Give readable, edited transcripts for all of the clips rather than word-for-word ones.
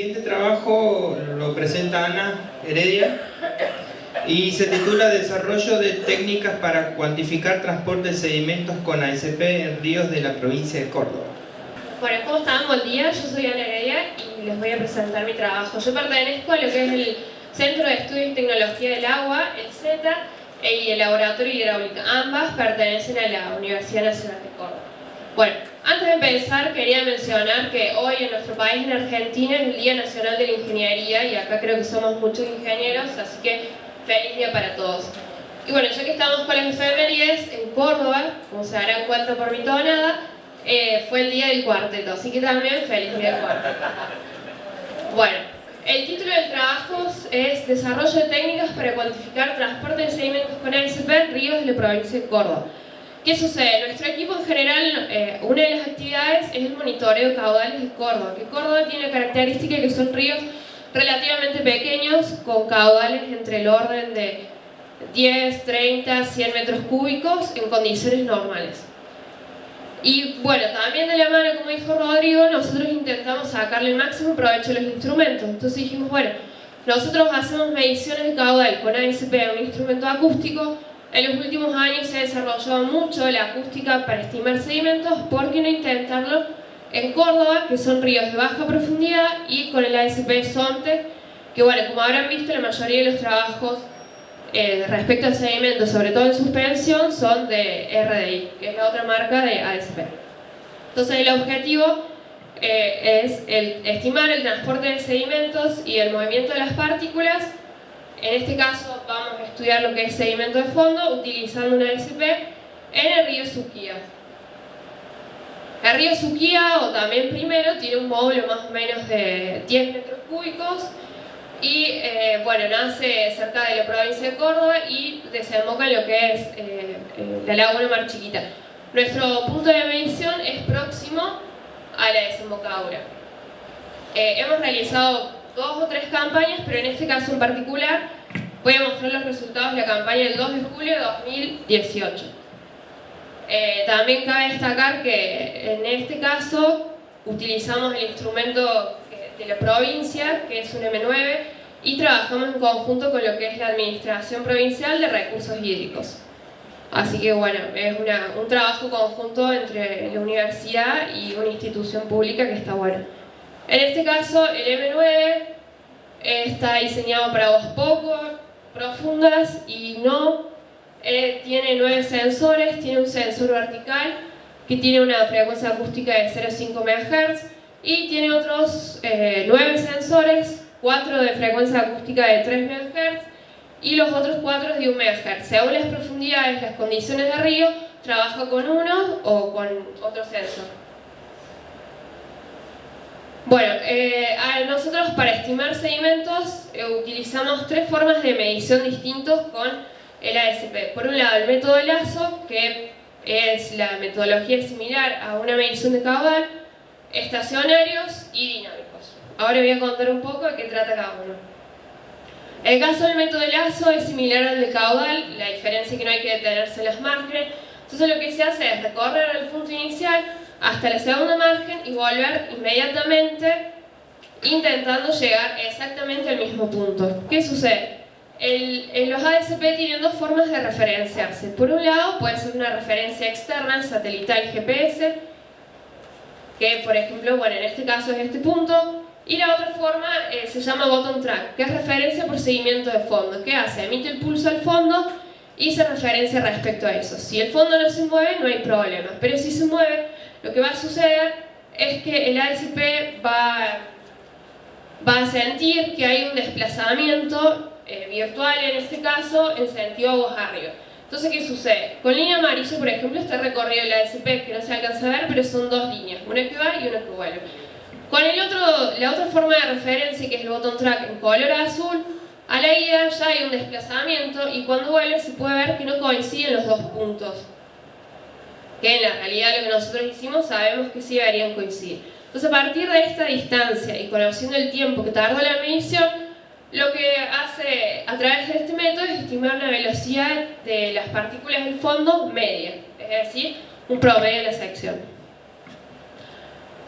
siguiente trabajo lo presenta Ana Heredia y se titula Desarrollo de técnicas para cuantificar transporte de sedimentos con ASP en ríos de la provincia de Córdoba. Bueno, ¿cómo están? Buen día, yo soy Ana Heredia y les voy a presentar mi trabajo. Yo pertenezco a lo que es el Centro de Estudios y Tecnología del Agua, el CETA, y el Laboratorio de Hidráulica. Ambas pertenecen a la Universidad Nacional de Córdoba. Bueno, antes de empezar quería mencionar que hoy en nuestro país, en Argentina, es el Día Nacional de la Ingeniería y acá creo que somos muchos ingenieros, así que feliz día para todos. Y bueno, ya que estamos con las efemérides, en Córdoba, como se darán cuenta por mi tonada, fue el día del cuarteto, así que también feliz día del cuarteto. Bueno, el título del trabajo es Desarrollo de técnicas para cuantificar transporte de sedimentos con ASP en ríos de la provincia de Córdoba. ¿Qué sucede? Nuestro equipo en general, una de las actividades es el monitoreo de caudales de Córdoba, que Córdoba tiene la característica que son ríos relativamente pequeños, con caudales entre el orden de 10, 30, 100 metros cúbicos en condiciones normales. Y bueno, también de la mano, como dijo Rodrigo, nosotros intentamos sacarle el máximo provecho a los instrumentos. Entonces dijimos, bueno, nosotros hacemos mediciones de caudal con ASP, un instrumento acústico. En los últimos años se ha desarrollado mucho la acústica para estimar sedimentos, ¿por qué no intentarlo en Córdoba, que son ríos de baja profundidad, y con el ASP SONTE, que bueno, como habrán visto, la mayoría de los trabajos respecto al sedimento, sobre todo en suspensión, son de RDI, que es la otra marca de ASP. Entonces el objetivo es estimar el transporte de sedimentos y el movimiento de las partículas. En este caso vamos a estudiar lo que es sedimento de fondo utilizando una ASP en el río Suquía. El río Suquía, o también Primero, tiene un módulo más o menos de 10 metros cúbicos y bueno, nace cerca de la provincia de Córdoba y desemboca en lo que es la Laguna Mar Chiquita. Nuestro punto de medición es próximo a la desembocadura. Hemos realizado 2 o 3 campañas, pero en este caso en particular voy a mostrar los resultados de la campaña del 2 de julio de 2018. También cabe destacar que en este caso utilizamos el instrumento de la provincia, que es un M9, y trabajamos en conjunto con lo que es la Administración Provincial de Recursos Hídricos. Así que bueno, es un trabajo conjunto entre la universidad y una institución pública que está bueno. En este caso, el M9 está diseñado para aguas poco profundas y no tiene 9 sensores, tiene un sensor vertical que tiene una frecuencia acústica de 0,5 MHz y tiene otros 9 sensores, 4 de frecuencia acústica de 3 MHz y los otros 4 de 1 MHz. Según las profundidades, las condiciones de río, trabaja con uno o con otro sensor. Bueno, nosotros para estimar sedimentos utilizamos 3 formas de medición distintos con el ASP. Por un lado, el método LASO, que es la metodología similar a una medición de caudal, estacionarios y dinámicos. Ahora voy a contar un poco de qué trata cada uno. El caso del método LASO es similar al de caudal, la diferencia es que no hay que detenerse en las márgenes. Entonces lo que se hace es recorrer el punto inicial hasta la segunda margen y volver inmediatamente intentando llegar exactamente al mismo punto. ¿Qué sucede? Los ASP tienen 2 formas de referenciarse. Por un lado puede ser una referencia externa, satelital GPS, que por ejemplo, bueno, en este caso es este punto, y la otra forma se llama bottom track, que es referencia por seguimiento de fondo. ¿Qué hace? Emite el pulso al fondo y se referencia respecto a eso. Si el fondo no se mueve, no hay problema, pero si se mueve, lo que va a suceder es que el ASP va a sentir que hay un desplazamiento virtual, en este caso, en sentido aguas arriba. Entonces, ¿qué sucede? Con línea amarilla, por ejemplo, está recorrido el ASP, que no se alcanza a ver, pero son 2 líneas, una que va y una que vuelve. Con la otra forma de referencia, que es el bottom track en color azul, a la ida ya hay un desplazamiento y cuando vuelve se puede ver que no coinciden los 2 puntos. Que en la realidad lo que nosotros hicimos sabemos que sí deberían coincidir. Entonces, a partir de esta distancia y conociendo el tiempo que tardó la medición, lo que hace a través de este método es estimar la velocidad de las partículas del fondo media, es decir, un promedio de la sección.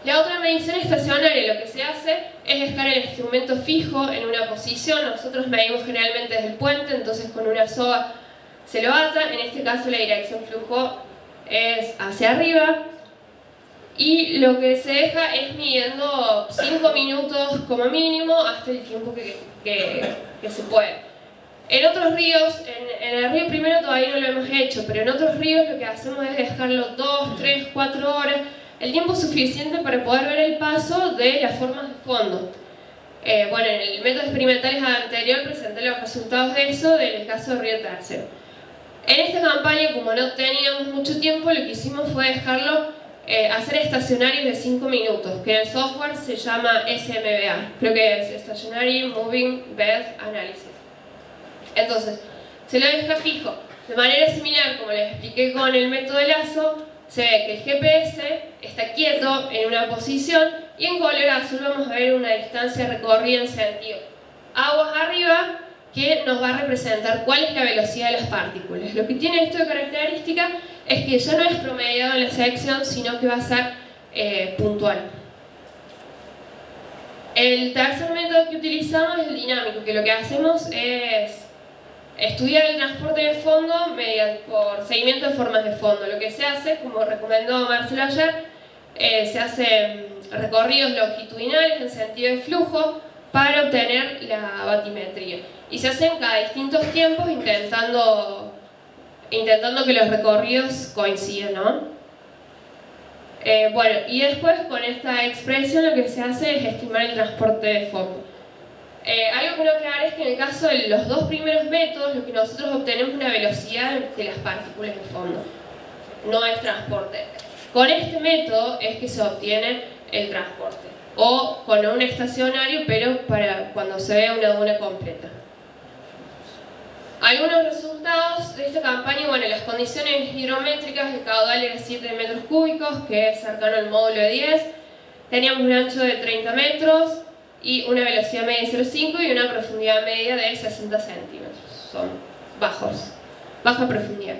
La otra medición estacionaria, lo que se hace es dejar el instrumento fijo en una posición. Nosotros medimos generalmente desde el puente, entonces con una soga se lo ata. En este caso la dirección flujo es hacia arriba. Y lo que se deja es midiendo 5 minutos como mínimo hasta el tiempo que se puede. En otros ríos, en el río Primero todavía no lo hemos hecho, pero en otros ríos lo que hacemos es dejarlo 2, 3, 4 horas, el tiempo suficiente para poder ver el paso de las formas de fondo. Bueno, en el método experimental anterior presenté los resultados de eso del caso de Río Tercero. En esta campaña, como no teníamos mucho tiempo, lo que hicimos fue dejarlo hacer estacionarios de 5 minutos, que en el software se llama SMBA, creo que es Stationary Moving Bed Analysis. Entonces, se lo deja fijo. De manera similar, como les expliqué con el método de lazo, se ve que el GPS está quieto en una posición y en color azul vamos a ver una distancia recorrida en sentido aguas arriba que nos va a representar cuál es la velocidad de las partículas. Lo que tiene esto de característica es que ya no es promediado en la sección, sino que va a ser puntual. El tercer método que utilizamos es el dinámico, que lo que hacemos es estudiar el transporte de fondo por seguimiento de formas de fondo. Lo que se hace, como recomendó Marcelo ayer, se hacen recorridos longitudinales en sentido de flujo para obtener la batimetría. Y se hacen cada distintos tiempos intentando que los recorridos coincidan, ¿no? Bueno, y después con esta expresión lo que se hace es estimar el transporte de fondo. Algo que no aclarar es que en el caso de los dos primeros métodos, lo que nosotros obtenemos es una velocidad de las partículas de fondo, no es transporte. Con este método es que se obtiene el transporte, o con un estacionario, pero para cuando se ve una duna completa. Algunos resultados de esta campaña, bueno, las condiciones hidrométricas, el caudal era 7 metros cúbicos, que es cercano al módulo de 10, teníamos un ancho de 30 metros, y una velocidad media de 0,5 y una profundidad media de 60 centímetros. Son baja profundidad.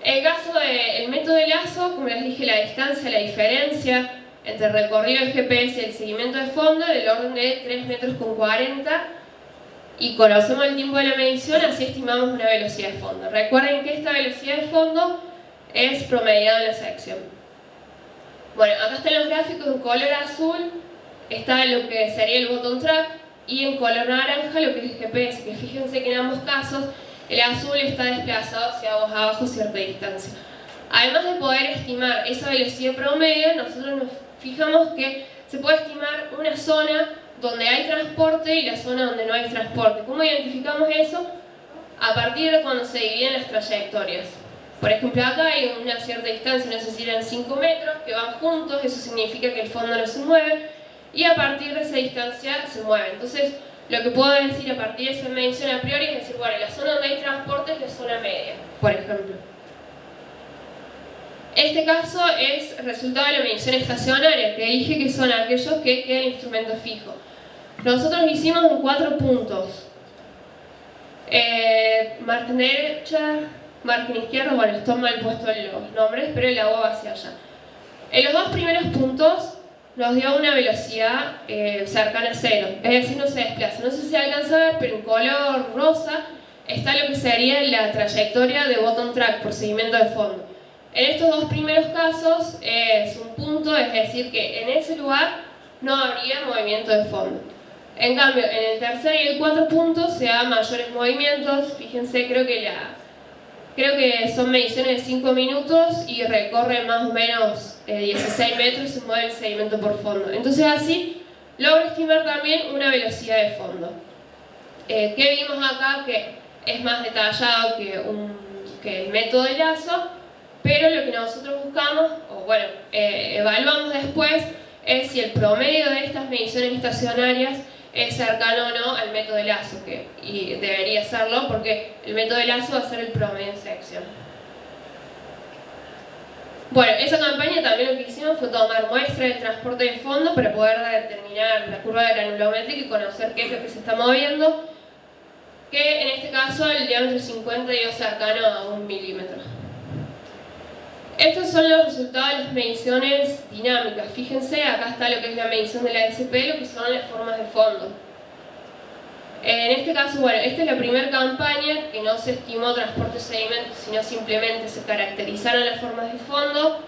En el caso del método de lazo, como les dije, la distancia, la diferencia entre el recorrido del GPS y el seguimiento de fondo es del orden de 3 metros con 40 y conocemos el tiempo de la medición, así estimamos una velocidad de fondo. Recuerden que esta velocidad de fondo es promediada en la sección. Bueno, acá están los gráficos en color azul. Está lo que sería el bottom track y en color naranja lo que es el GPS, que fíjense que en ambos casos el azul está desplazado hacia abajo cierta distancia. Además de poder estimar esa velocidad promedio, nosotros nos fijamos que se puede estimar una zona donde hay transporte y la zona donde no hay transporte. ¿Cómo identificamos eso? A partir de cuando se dividen las trayectorias. Por ejemplo, acá hay una cierta distancia, no sé si eran 5 metros, que van juntos, eso significa que el fondo no se mueve. Y a partir de esa distancia se mueve. Entonces, lo que puedo decir a partir de esa medición a priori es decir, bueno, la zona donde hay transporte es la zona media, por ejemplo. Este caso es resultado de la medición estacionaria, que dije que son aquellos que queda el instrumento fijo. Nosotros lo hicimos en 4 puntos. Margen derecha, margen izquierdo, bueno, están mal puestos los nombres, pero el agua va hacia allá. En los dos primeros puntos nos dio una velocidad cercana a 0, es decir, no se desplaza. No sé si se alcanza a ver, pero en color rosa está lo que sería la trayectoria de bottom track por seguimiento de fondo. En estos dos primeros casos es un punto, es decir, que en ese lugar no habría movimiento de fondo. En cambio, en el tercer y el cuarto punto se dan mayores movimientos. Fíjense, creo que son mediciones de 5 minutos y recorre más o menos 16 metros y se mueve el sedimento por fondo. Entonces así logro estimar también una velocidad de fondo. ¿Qué vimos acá? Que es más detallado que el método de lazo, pero lo que nosotros buscamos, o bueno, evaluamos después, es si el promedio de estas mediciones estacionarias es cercano o no al método de lazo, y debería serlo porque el método de lazo va a ser el promedio en sección. Bueno, esa campaña también lo que hicimos fue tomar muestras del transporte de fondo para poder determinar la curva de granulométrica y conocer qué es lo que se está moviendo, que en este caso el diámetro 50 dio cercano a 1 milímetro. Estos son los resultados de las mediciones dinámicas. Fíjense, acá está lo que es la medición de la ASP, lo que son las formas de fondo. En este caso, bueno, esta es la primera campaña que no se estimó transporte de sedimentos, sino simplemente se caracterizaron las formas de fondo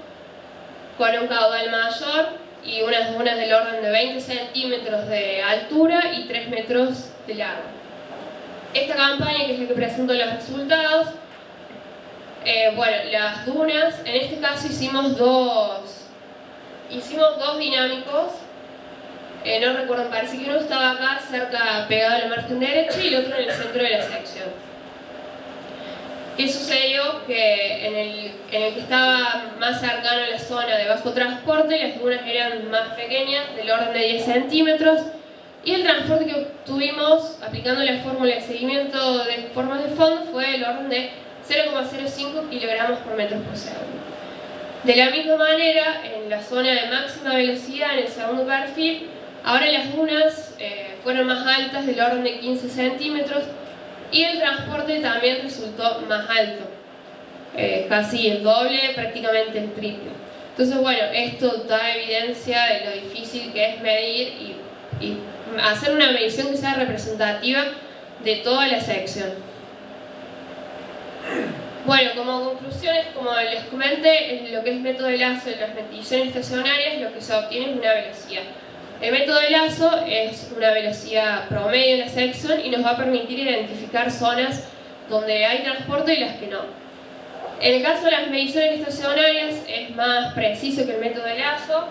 con un caudal mayor y unas dunas del orden de 20 centímetros de altura y 3 metros de largo. Esta campaña, que es la que presenta los resultados, bueno, las dunas, en este caso hicimos dos dinámicos. No recuerdo, me parece que uno estaba acá cerca, pegado a la margen derecha, y el otro en el centro de la sección. ¿Qué sucedió? Que en el que estaba más cercano a la zona de bajo transporte, las dunas eran más pequeñas, del orden de 10 centímetros, y el transporte que obtuvimos aplicando la fórmula de seguimiento de formas de fondo fue del orden de 0,05 kilogramos por metro por segundo. De la misma manera, en la zona de máxima velocidad, en el segundo perfil, ahora las dunas fueron más altas, del orden de 15 centímetros, y el transporte también resultó más alto, casi el doble, prácticamente el triple. Entonces, bueno, esto da evidencia de lo difícil que es medir y hacer una medición que sea representativa de toda la sección. Bueno, como conclusiones, como les comenté, en lo que es método de lazo en las mediciones estacionarias, lo que se obtiene es una velocidad. El método de lazo es una velocidad promedio en la sección y nos va a permitir identificar zonas donde hay transporte y las que no. En el caso de las mediciones estacionarias es más preciso que el método de lazo,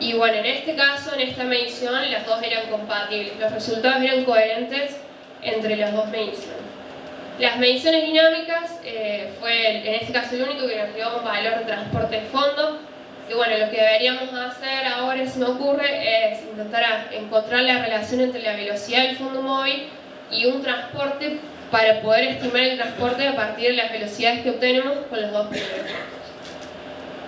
y bueno, en este caso, en esta medición, las dos eran compatibles, los resultados eran coherentes entre las dos mediciones. Las mediciones dinámicas fue en este caso el único que nos dio un valor de transporte de fondo. Y bueno, lo que deberíamos hacer ahora, si me ocurre, es intentar encontrar la relación entre la velocidad del fondo móvil y un transporte para poder estimar el transporte a partir de las velocidades que obtenemos con los dos primeros puntos.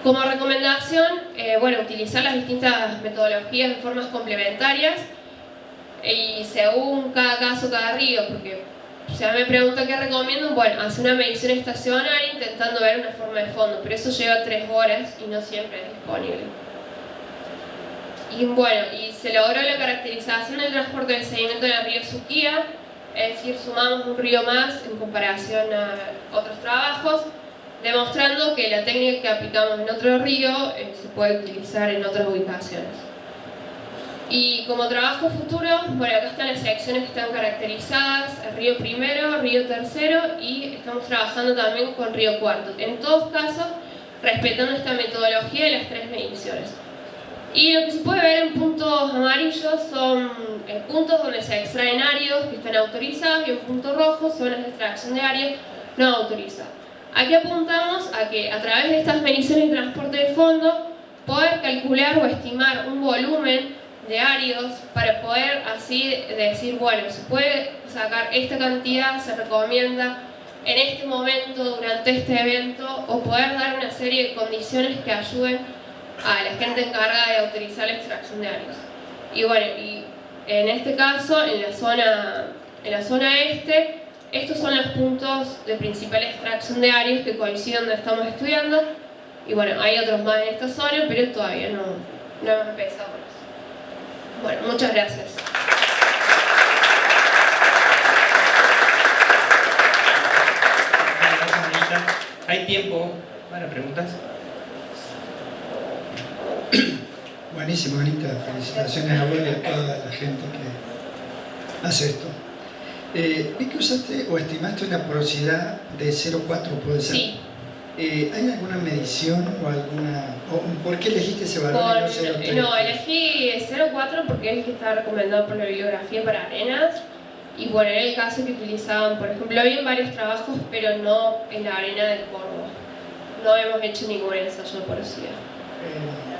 Como recomendación, bueno, utilizar las distintas metodologías de formas complementarias y según cada caso, cada río, porque si me pregunta qué recomiendo, bueno, hacer una medición estacionaria intentando ver una forma de fondo, pero eso lleva 3 horas y no siempre es disponible. Y bueno, y se logró la caracterización del transporte del sedimento en el río Suquía, es decir, sumamos un río más en comparación a otros trabajos, demostrando que la técnica que aplicamos en otro río se puede utilizar en otras ubicaciones. Y como trabajo futuro, bueno, acá están las secciones que están caracterizadas, el río primero, río tercero, y estamos trabajando también con río cuarto. En todos casos, respetando esta metodología de las 3 mediciones. Y lo que se puede ver en puntos amarillos son puntos donde se extraen áridos que están autorizados, y en punto rojo zonas de extracción de áridos no autorizados. Aquí apuntamos a que a través de estas mediciones de transporte de fondo, poder calcular o estimar un volumen de áridos para poder así decir, bueno, se puede sacar esta cantidad, se recomienda en este momento, durante este evento, o poder dar una serie de condiciones que ayuden a la gente encargada de autorizar la extracción de áridos. Y bueno, y en este caso, en la zona este, estos son los puntos de principal extracción de áridos que coinciden donde estamos estudiando. Y bueno, hay otros más en esta zona, pero todavía no hemos empezado con eso. Bueno, muchas gracias. Gracias, Anita. ¿Hay tiempo para preguntas? Buenísimo, Anita. Felicitaciones a vos y a toda la gente que hace esto. Vi que usaste o estimaste una porosidad de 0,4, ¿puede ser? Sí. ¿Hay alguna medición o alguna... ¿Por qué elegiste ese valor y no 0,3? No, elegí 0,4 porque es el que está recomendado por la bibliografía para arenas. Y bueno, era el caso que utilizaban, por ejemplo, lo vi en varios trabajos, pero no en la arena del Córdoba. No hemos hecho ningún ensayo de porosidad.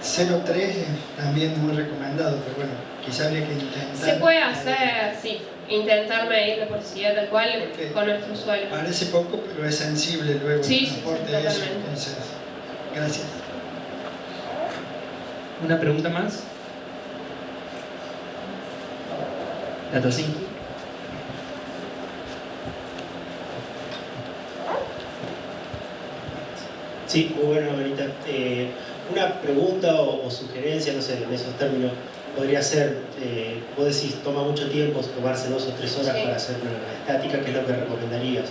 0,3 es también muy recomendado, pero bueno, quizá habría que intentar... Se puede hacer, sí, intentar medir la porosidad tal cual con nuestro suelo. Parece poco, pero es sensible luego Sí, el sí, transporte de eso. totalmente. Entonces, gracias. ¿Una pregunta más? Data 5. Sí, muy bueno, Anita. Una pregunta o sugerencia, no sé, en esos términos, podría ser, vos decís, toma mucho tiempo tomarse 2 o 3 horas para hacer una estática, que es lo que recomendarías.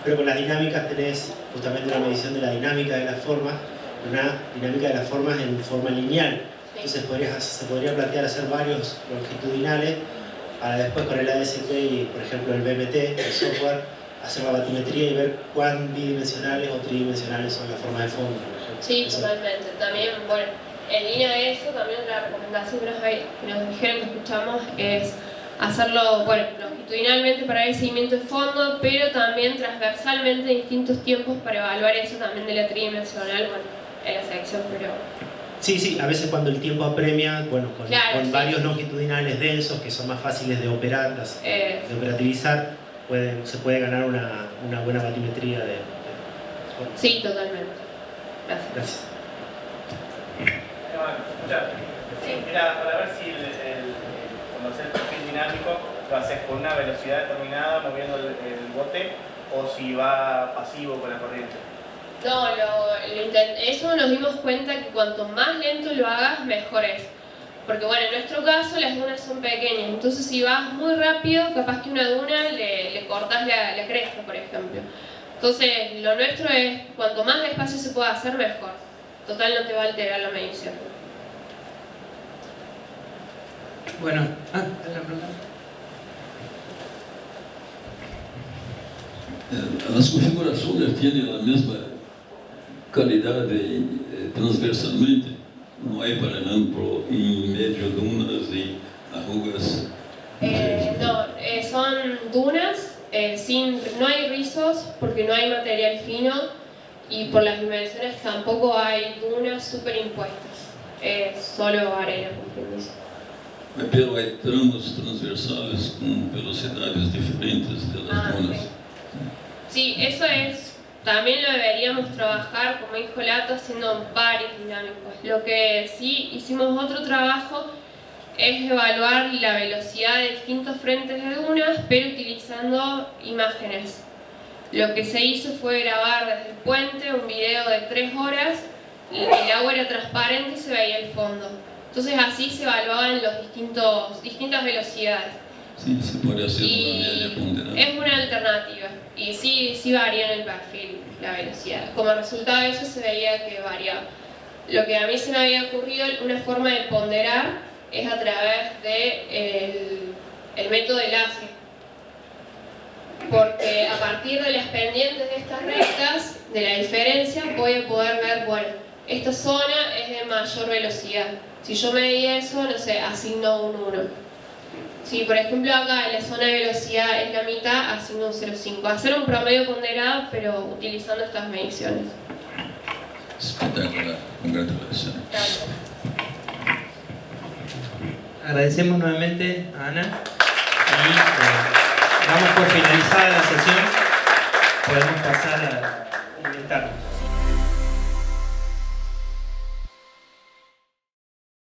Pero con las dinámicas tenés justamente una medición de la dinámica de las formas, una dinámica de las formas en forma lineal. Entonces se podría plantear hacer varios longitudinales para después con el ASP y, por ejemplo, el BMT, el software, hacer la batimetría y ver cuán bidimensionales o tridimensionales son las formas de fondo, por ejemplo. Sí, totalmente. También, bueno, en línea de eso, también la recomendación que nos dijeron que escuchamos es hacerlo, bueno, longitudinalmente para el seguimiento de fondo, pero también transversalmente en distintos tiempos para evaluar eso también de la tridimensional, bueno, en la sección, pero... Sí, a veces cuando el tiempo apremia, bueno, con varios longitudinales densos que son más fáciles de operar, de operativizar, se puede ganar una buena batimetría de... Sí, totalmente. Gracias. Sí, era para ver si cuando haces el perfil dinámico lo haces con una velocidad determinada moviendo el bote o si va pasivo con la corriente. No, eso nos dimos cuenta que cuanto más lento lo hagas, mejor es. Porque bueno, en nuestro caso las dunas son pequeñas, entonces si vas muy rápido, capaz que una duna le cortas la cresta, por ejemplo. Entonces, lo nuestro es, cuanto más despacio se pueda hacer, mejor. Total, no te va a alterar la medición. Bueno, la pregunta. Las configuraciones tienen la misma calidad transversalmente. No hay, por ejemplo, en medio dunas y arrugas. No, son dunas, no hay rizos porque no hay material fino y por las dimensiones tampoco hay dunas superimpuestas. Solo arena, como quien dice. Pero hay tramos transversales con velocidades diferentes de las dunas. Sí, eso es. También lo deberíamos trabajar, como dijo Lato, haciendo varios dinámicos. Lo que sí hicimos otro trabajo es evaluar la velocidad de distintos frentes de dunas, pero utilizando imágenes. Lo que se hizo fue grabar desde el puente un video de 3 horas, el agua era transparente y se veía el fondo. Entonces así se evaluaban distintas velocidades. Sí, se puede hacer una media ponderada. Es una alternativa y sí varía en el perfil la velocidad. Como resultado de eso se veía que variaba. Lo que a mí se me había ocurrido, una forma de ponderar es a través de el método de láser. Porque a partir de las pendientes de estas rectas, de la diferencia, voy a poder ver, bueno, esta zona es de mayor velocidad. Si yo medí eso, no sé, asigno un 1. Si por ejemplo acá en la zona de velocidad es la mitad, asigno un 0,5. Hacer un promedio ponderado, pero utilizando estas mediciones. Espectacular, congratulaciones. Gracias. Agradecemos nuevamente a Ana y damos por finalizada la sesión. Podemos pasar a inventar.